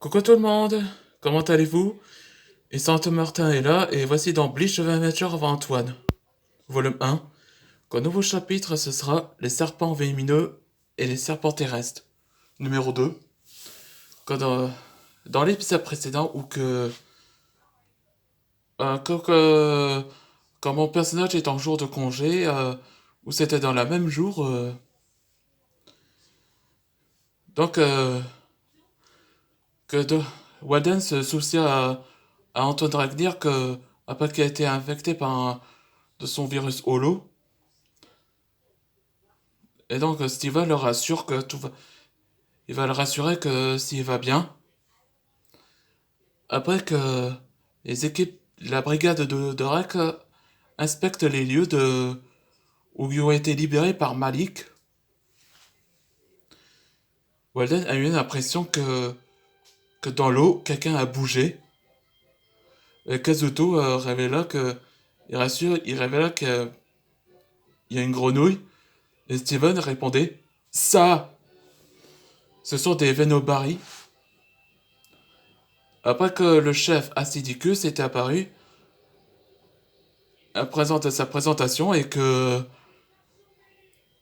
Coucou tout le monde, comment allez-vous? Et Saint Martin est là, et voici dans Bleach 20 Nature avant Antoine, volume 1. Qu'au nouveau chapitre, ce sera les serpents venimeux et les serpents terrestres. Numéro 2. Quand dans l'épisode précédent, où euh, que, que- quand mon personnage est en jour de congé, où c'était dans la même jour, donc que de, Walden se soucie à Antoine Dragnir que, après qu'il a été infecté de son virus holo. Et donc Steven le rassure que tout va. Il va le rassurer que s'il va bien. Après que les équipes, la brigade de REC inspecte les lieux où ils ont été libérés par Malik. Walden a eu l'impression que dans l'eau, quelqu'un a bougé. Et Kazuto révéla que. Il révéla qu'il y a une grenouille. Et Steven répondait ça. Ce sont des Venobari. Après que le chef Acidicus était apparu, présente sa présentation et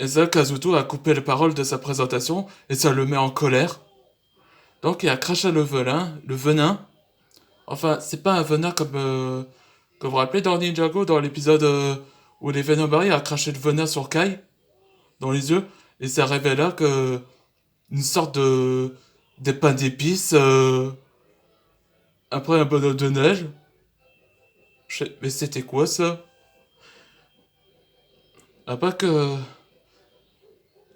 ça, Kazuto a coupé les paroles de sa présentation et ça le met en colère. Donc il a craché le venin. Enfin, c'est pas un venin comme vous vous rappelez dans Ninjago, dans l'épisode où les Venomari a craché le venin sur Kai dans les yeux et ça révéla que une sorte de d'épin d'épices après un bonhomme de neige. Mais c'était quoi ça? Après que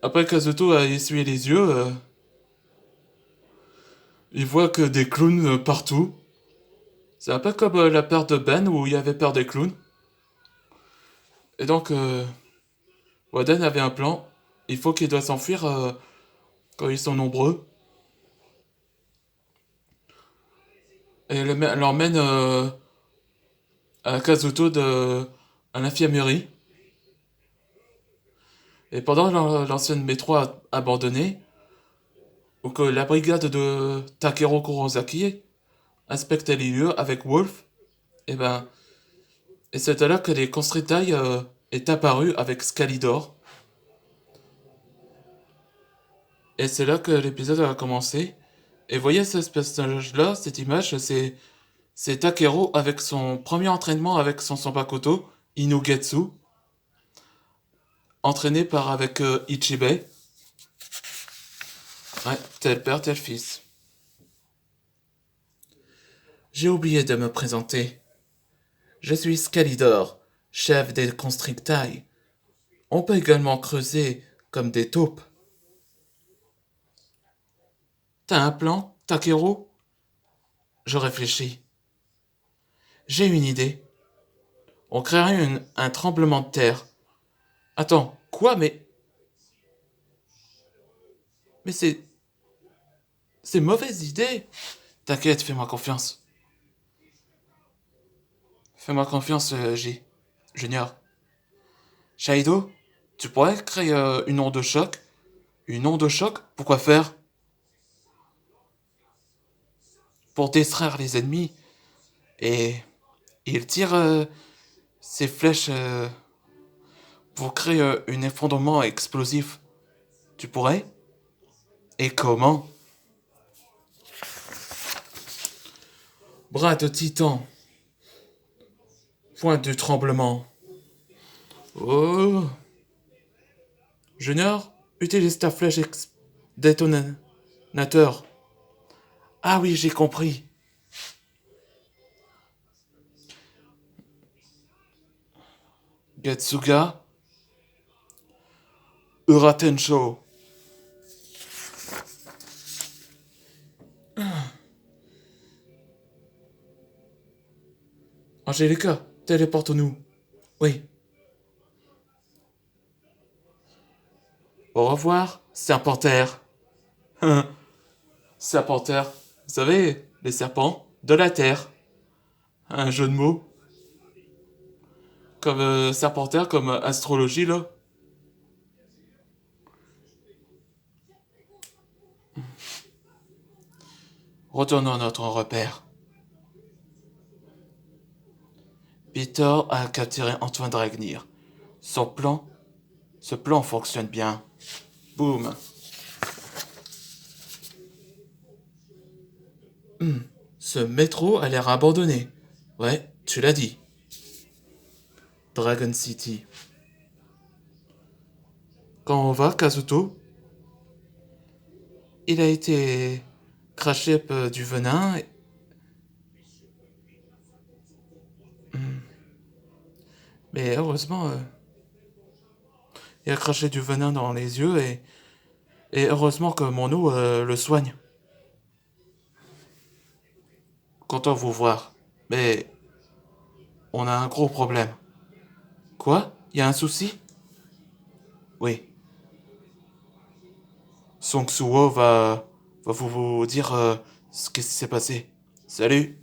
après Kazuto a essuyé les yeux, il voit que des clowns partout. C'est un peu comme la peur de Ben où il y avait peur des clowns. Et donc, Waden avait un plan. Il faut qu'il doit s'enfuir quand ils sont nombreux. Et elle l'emmène à Kazuto à l'infirmerie. Et pendant l'ancienne métro abandonnée, où que la brigade de Takeru Kurosaki inspectait les lieux avec Wolf, et ben, et c'est là que les Constrictai est apparu avec Scalidor. Et c'est là que l'épisode a commencé. Et voyez ce personnage-là, cette image, c'est Takeru avec son premier entraînement avec son Sanpakuto, Inugetsu, entraîné par avec Ichibei. Ouais, tel père, tel fils. J'ai oublié de me présenter. Je suis Scalidor, chef des Constrictai. On peut également creuser comme des taupes. T'as un plan, Takeru? Je réfléchis. J'ai une idée. On créerait un tremblement de terre. Attends, quoi? Mais c'est mauvaise idée. T'inquiète, fais-moi confiance. Fais-moi confiance, Junior. Shaido, tu pourrais créer une onde de choc? Une onde de choc? Pourquoi faire? Pour distraire les ennemis. Et il tire ses flèches pour créer un effondrement explosif. Tu pourrais? Et comment? Bras de titan. Point de tremblement. Oh. Junior, utilise ta flèche détonateur. Ah oui, j'ai compris. Getsuga, Uratensho. Angelica, téléporte-nous. Oui. Au revoir, serpentaire. Serpentaire. Vous savez, les serpents de la terre. Un jeu de mots. Comme serpentaire, comme astrologie, là. Retournons à notre repère. Peter a capturé Antoine Dragnir. Son plan, ce plan fonctionne bien. Boum. Ce métro a l'air abandonné. Ouais, tu l'as dit. Dragon City. Quand on va, Kazuto, il a été craché du venin. Mais heureusement, il a craché du venin dans les yeux et heureusement que mon eau le soigne. Content de vous voir. Mais on a un gros problème. Quoi? Il y a un souci? Oui. Song Suo va vous dire ce qui s'est passé. Salut.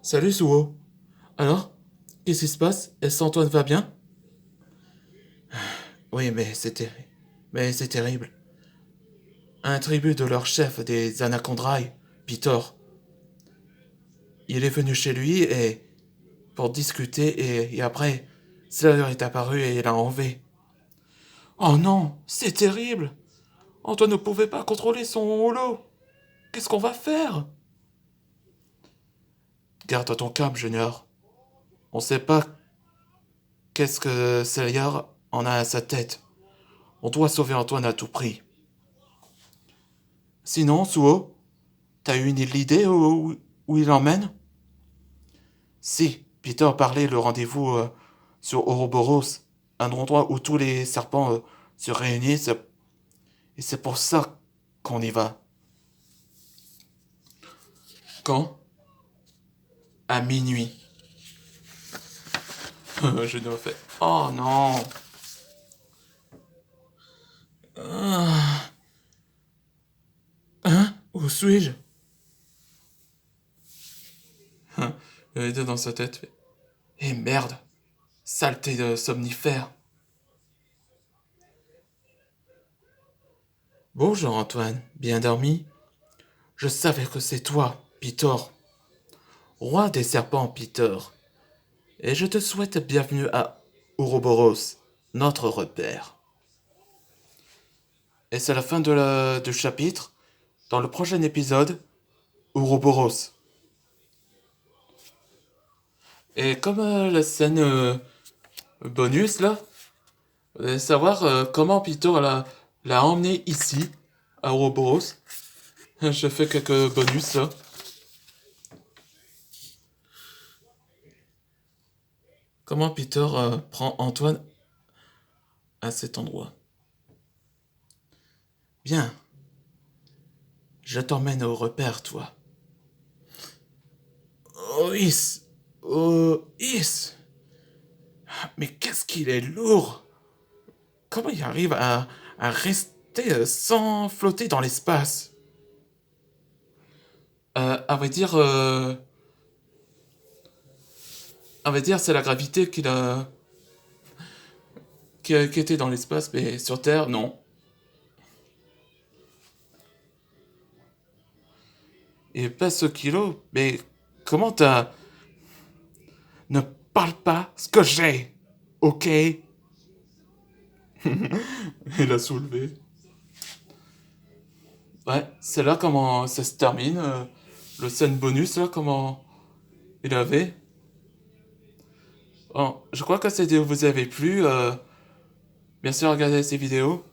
Salut Suo. Alors? Qu'est-ce qui se passe? Est-ce qu'Antoine va bien? Oui, mais c'est terrible. Un tribut de leur chef des Anacondrailles, Pitor. Il est venu chez lui et pour discuter et après, Slayer est apparu et il l'a enlevé. Oh non, c'est terrible. Antoine ne pouvait pas contrôler son holo. Qu'est-ce qu'on va faire? Garde ton calme, Junior. On sait pas qu'est-ce que Slayer en a à sa tête. On doit sauver Antoine à tout prix. Sinon, Suo, t'as eu une idée où il emmène? Si, Peter parlait le rendez-vous sur Ouroboros, un endroit où tous les serpents se réunissent, et c'est pour ça qu'on y va. Quand? À minuit. Je dois faire. Oh non! Ah. Hein? Où suis-je? Il était dans sa tête. Eh merde! Saleté de somnifère! Bonjour Antoine, bien dormi? Je savais que c'est toi, Pitor. Roi des serpents, Pitor. Et je te souhaite bienvenue à Ouroboros, notre repère. Et c'est la fin du chapitre. Dans le prochain épisode, Ouroboros. Et comme la scène bonus là, vous allez savoir comment Pitor l'a emmené ici, à Ouroboros. Je fais quelques bonus là. Comment Peter prend Antoine à cet endroit. Bien, je t'emmène au repère, toi. Oh, Is! Oh, Is! Mais qu'est-ce qu'il est lourd! Comment il arrive à rester sans flotter dans l'espace? À vrai dire, c'est la gravité qui était dans l'espace, mais sur Terre, non. Il pèse ce kilo, mais comment t'as... Ne parle pas ce que j'ai, ok? Il a soulevé. Ouais, c'est là comment ça se termine. Le scène bonus, là, comment il avait. Bon, je crois que cette vidéo vous avait plu. Bien sûr, regardez ces vidéos.